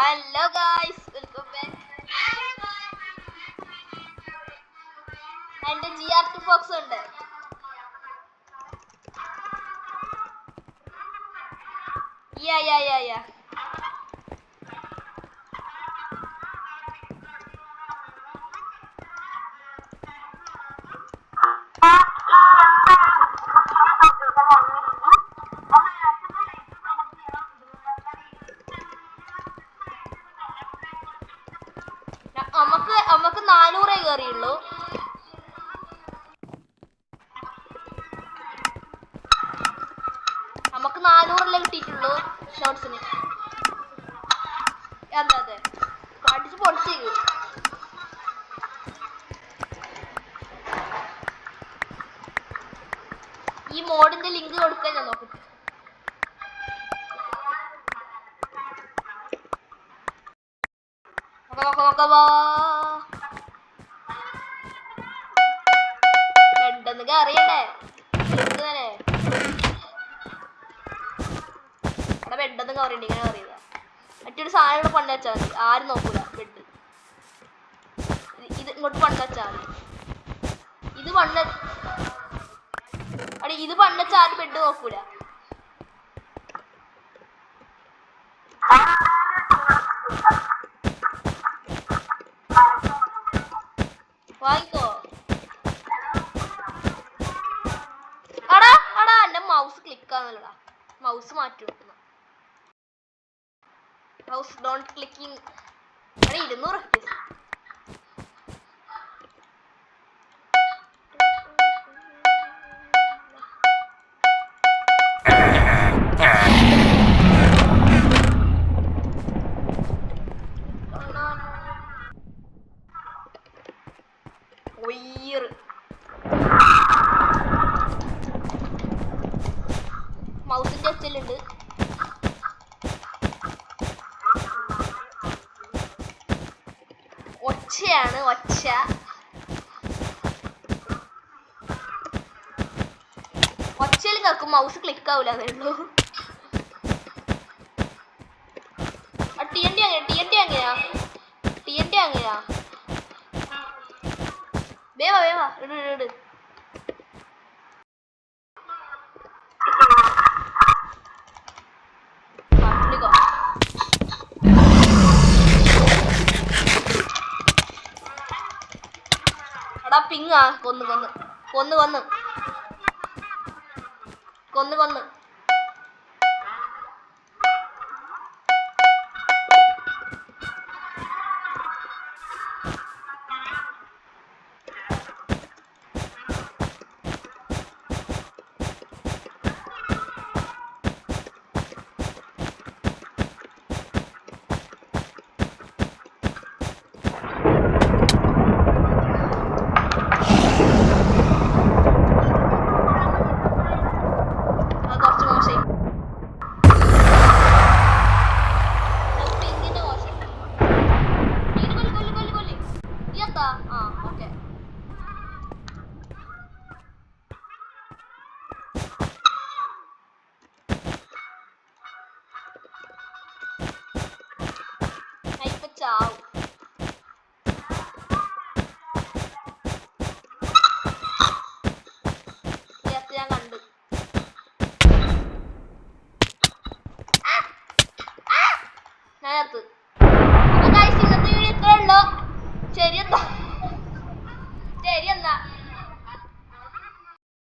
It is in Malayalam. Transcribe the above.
Hello guys, welcome back. And GR2 Fox ഉണ്ട്. Yeah. നമുക്ക് 400 കയറിയുള്ളൂ. നമുക്ക് 400 കിട്ടിയിട്ടുള്ളൂ ഷോട്ട്സിന്. അതെ അടിച്ച് പൊളിച്ചു. ഈ മോഡിന്റെ ലിങ്ക് കൊടുക്കാൻ ഞാൻ നോക്കട്ടെ. എന്തെന്നൊക്കെ അറിയണ്ടേ? അവിടെ ബെഡെന്നൊക്കെ അറിയണ്ടേ? ഇങ്ങനെ അറിയുക. മറ്റൊരു സാധനം ഇവിടെ പണ്ട് വെച്ചാൽ മതി, ആരും നോക്കൂല. ബെഡ് ഇത് ഇങ്ങോട്ട് പണ്ട് വെച്ചാൽ മതി. ഇത് പണ്ട് വെച്ചാൽ ആരും ബെഡ് നോക്കൂല. വാങ്ങിക്കോ. അടാ എന്റെ മൗസ് ക്ലിക്കാന്നല്ലടാ. മൗസ് മാറ്റി വെക്കണം. Mouse don't clicking. 200 മൗസിന്റെ ഒച്ചലുണ്ട്. ഒച്ചയാണ് ഒച്ച. ഒച്ചയിൽ കേൾക്കും, മൗസ് ക്ലിക്ക് ആവൂല. അതേ ഉള്ളൂ. TNT അങ്ങനെയാ. വേവാ ഇട്. എടാ പിങ്ങാ. കൊന്ന് ചാവും. ഞാൻ കണ്ടു. ഇന്നത്തെ വീഡിയോ ഇത്രേ ഉള്ളൂ. ശരി.